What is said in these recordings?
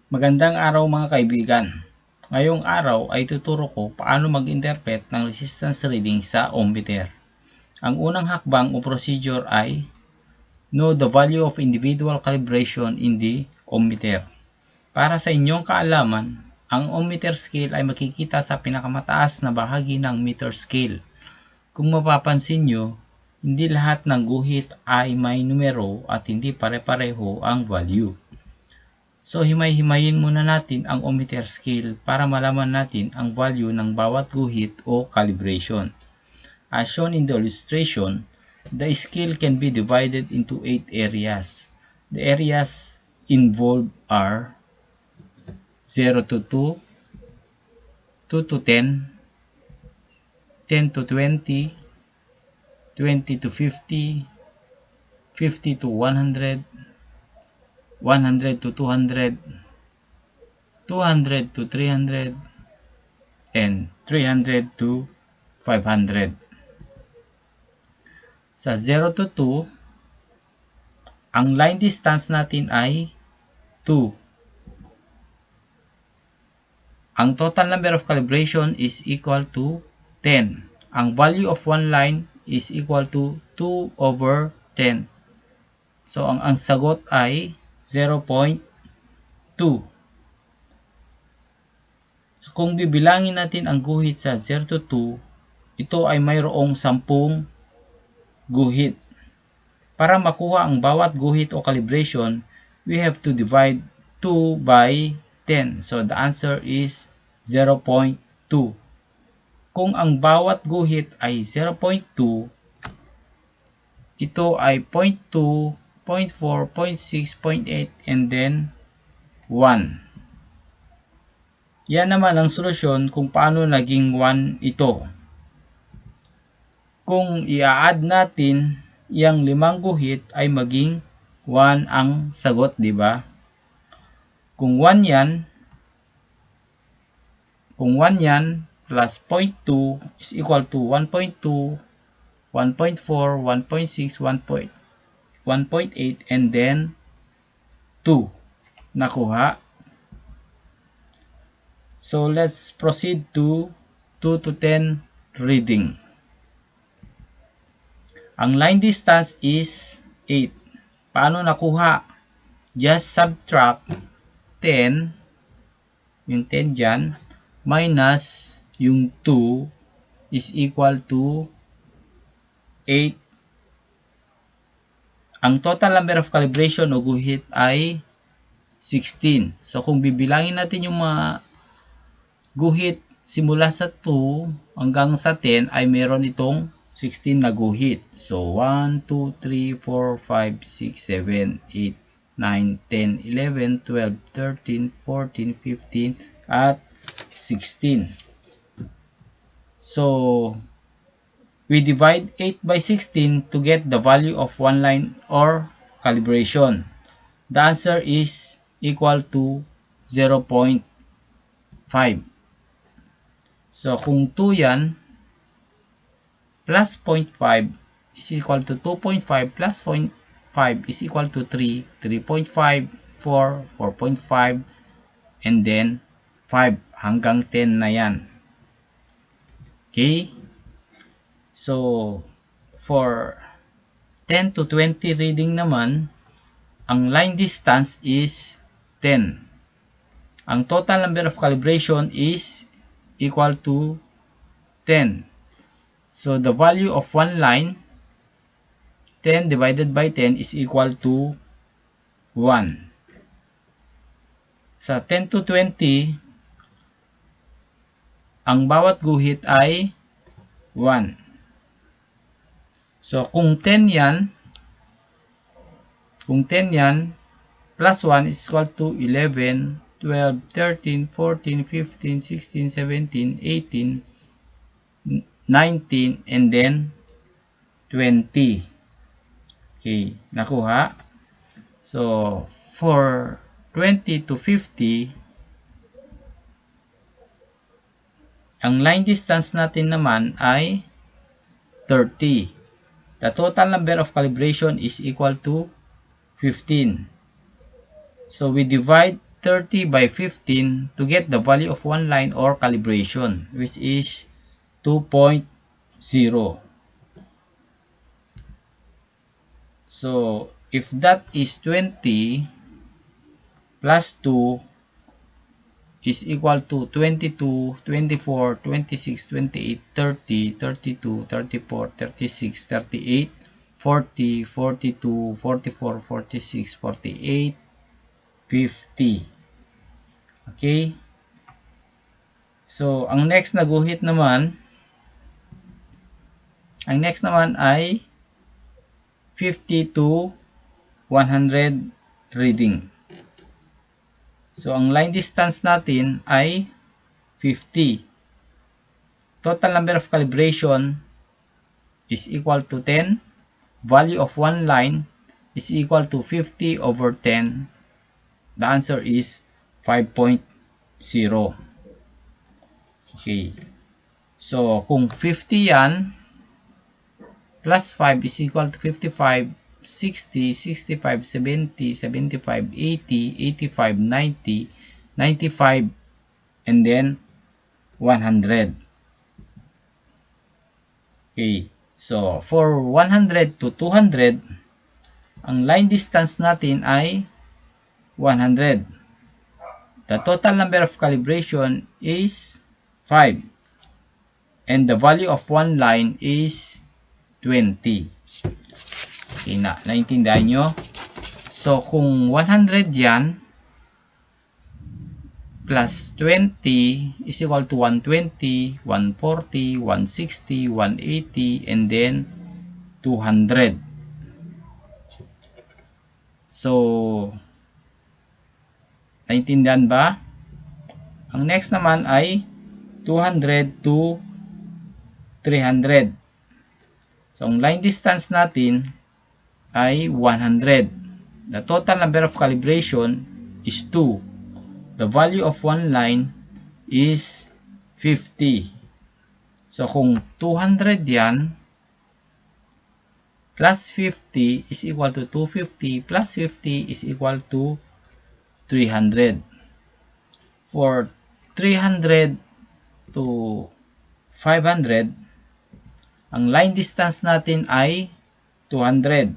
Magandang araw mga kaibigan. Ngayong araw ay tuturo ko paano mag-interpret ng resistance reading sa ohmmeter. Ang unang hakbang o procedure ay know the value of individual calibration in the ohmmeter. Para sa inyong kaalaman, ang ohmmeter scale ay makikita sa pinakamataas na bahagi ng meter scale. Kung mapapansin nyo, hindi lahat ng guhit ay may numero at hindi pare-pareho ang value. So, himay-himayin muna natin ang ohmmeter scale para malaman natin ang value ng bawat guhit o calibration. As shown in the illustration, the scale can be divided into 8 areas. The areas involved are 0 to 2, 2 to 10, 10 to 20, 20 to 50, 50 to 100, 100 to 200, 200 to 300, and 300 to 500. Sa 0 to 2, ang line distance natin ay 2. Ang total number of calibration is equal to 10. Ang value of one line is equal to 2 over 10. So, ang sagot ay 0.2. So, kung bibilangin natin ang guhit sa 0 to 2, ito ay mayroong 10 guhit. Para makuha ang bawat guhit o calibration, we have to divide 2 by 10. So, the answer is 0.2. Kung ang bawat guhit ay 0.2, ito ay 0.2, 0.4, 0.6, 0.8, and then 1. Yan naman ang solusyon kung paano naging 1 ito. Kung i-add natin yung 5 guhit ay maging 1 ang sagot, di ba? Kung 1 yan plus 0.2 is equal to 1.2, 1.4, 1.6, 1.8, and then 2. Nakuha. So, let's proceed to 2 to 10 reading. Ang line distance is 8. Paano nakuha? Just subtract 10, yung 10 dyan, minus yung 2 is equal to 8. Ang total number of calibration o guhit ay 16. So, kung bibilangin natin yung mga guhit simula sa 2 hanggang sa 10 ay meron itong 16 na guhit. So, 1, 2, 3, 4, 5, 6, 7, 8, 9, 10, 11, 12, 13, 14, 15, at 16. So, we divide 8 by 16 to get the value of one line or calibration. The answer is equal to 0.5. So, kung 2 yan, plus 0.5 is equal to 2.5 plus 0.5 is equal to 3, 3.5, 4, 4.5, and then 5 hanggang 10 na yan. Okay? So, for 10 to 20 reading naman, ang line distance is 10. Ang total number of calibration is equal to 10. So, the value of one line, 10 divided by 10 is equal to 1. Sa 10 to 20, ang bawat guhit ay 1. So, kung 10 yan, plus 1 is equal to 11, 12, 13, 14, 15, 16, 17, 18, 19, and then 20. Okay, nakuha. So, for 20 to 50, ang line distance natin naman ay 30. The total number of calibration is equal to 15. So, we divide 30 by 15 to get the value of one line or calibration, which is 2.0. So if that is 20 plus 2 is equal to 22, 24, 26, 28, 30, 32, 34, 36, 38, 40, 42, 44, 46, 48, 50. Okay? So, ang next na guhit naman, ay 50 to 100 reading. So, ang line distance natin ay 50. Total number of calibration is equal to 10. Value of one line is equal to 50 over 10. The answer is 5.0. Okay. So, kung 50 yan, plus 5 is equal to 55, 60, 65, 70, 75, 80, 85, 90, 95, and then 100. Okay. So, for 100 to 200, ang line distance natin ay 100. The total number of calibration is 5. And the value of one line is 20. Okay na, naintindihan nyo? So, kung 100 yan, plus 20 is equal to 120, 140, 160, 180, and then 200. So, naintindihan ba? Ang next naman ay 200 to 300. So, ang line distance natin ay 100. The total number of calibration is 2. The value of one line is 50. So, kung 200 yan, plus 50 is equal to 250, plus 50 is equal to 300. For 300 to 500, ang line distance natin ay 200.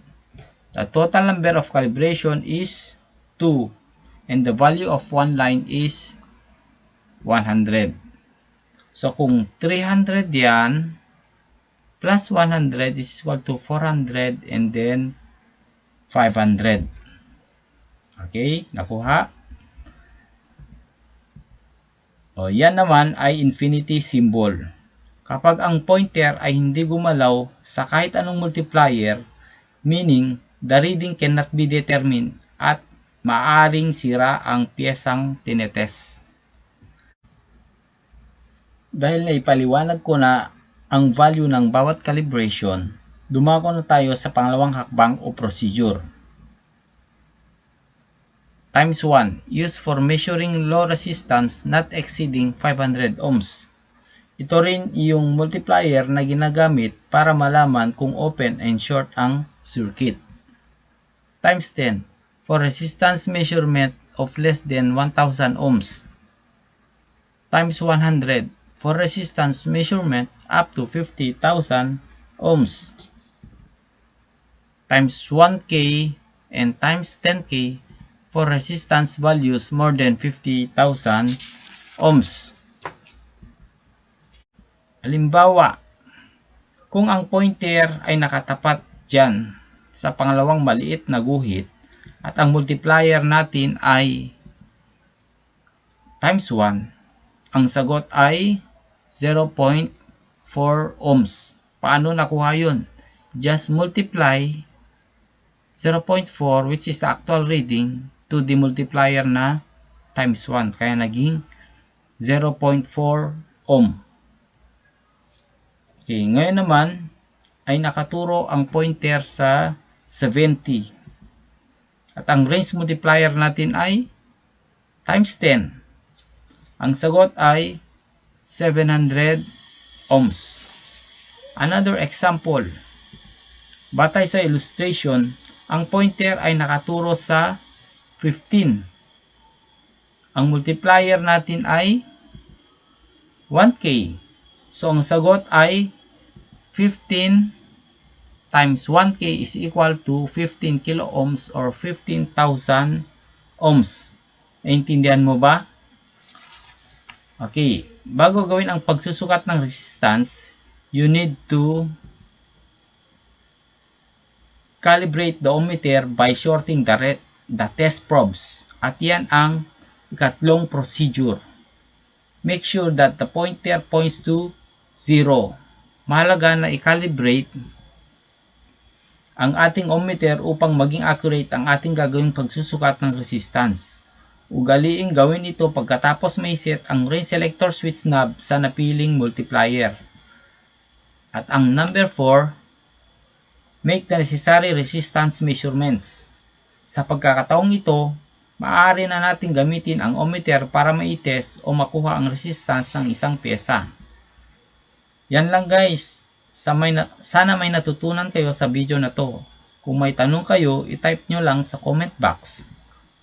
The total number of calibration is 2. And the value of one line is 100. So, kung 300 yan, plus 100 is equal to 400 and then 500. Okay, nakuha? O, yan naman ay infinity symbol. Kapag ang pointer ay hindi gumalaw sa kahit anong multiplier, meaning the reading cannot be determined at maaring sira ang piyesang tinetest. Dahil naipaliwanag ko na ang value ng bawat calibration, dumako na tayo sa pangalawang hakbang o procedure. Times 1. Use for measuring low resistance not exceeding 500 ohms. Ito rin yung multiplier na ginagamit para malaman kung open and short ang circuit. Times 10. For resistance measurement of less than 1000 ohms. Times 100. For resistance measurement up to 50,000 ohms. Times 1K and times 10K for resistance values more than 50,000 ohms. Halimbawa, kung ang pointer ay nakatapat dyan sa pangalawang maliit na guhit at ang multiplier natin ay times 1, ang sagot ay 0.4 ohms. Paano nakuha yun? Just multiply 0.4, which is the actual reading, to the multiplier na times 1. Kaya naging 0.4 ohm. Okay, ngayon naman ay nakaturo ang pointer sa 70. At ang range multiplier natin ay times 10. Ang sagot ay 700 ohms. Another example. Batay sa illustration, ang pointer ay nakaturo sa 15. Ang multiplier natin ay 1K. So, ang sagot ay 15 times 1K is equal to 15 kilo ohms or 15,000 ohms. Naintindihan mo ba? Okay. Bago gawin ang pagsusukat ng resistance, you need to calibrate the ohmmeter by shorting the test probes. At yan ang ikatlong procedure. Make sure that the pointer points to 0. Mahalaga na i-calibrate ang ating ohmmeter upang maging accurate ang ating gagawing pagsusukat ng resistance. Ugaliing gawin ito pagkatapos may set ang range selector switch knob sa napiling multiplier. At ang number 4, make the necessary resistance measurements. Sa pagkakataong ito, maaari na natin gamitin ang ohmmeter para mai-test o makuha ang resistance ng isang pyesa. Yan lang guys. Sana may natutunan kayo sa video na to. Kung may tanong kayo, i-type nyo lang sa comment box.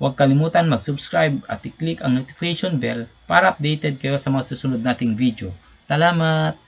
Huwag kalimutan mag-subscribe at i-click ang notification bell para updated kayo sa mga susunod nating video. Salamat!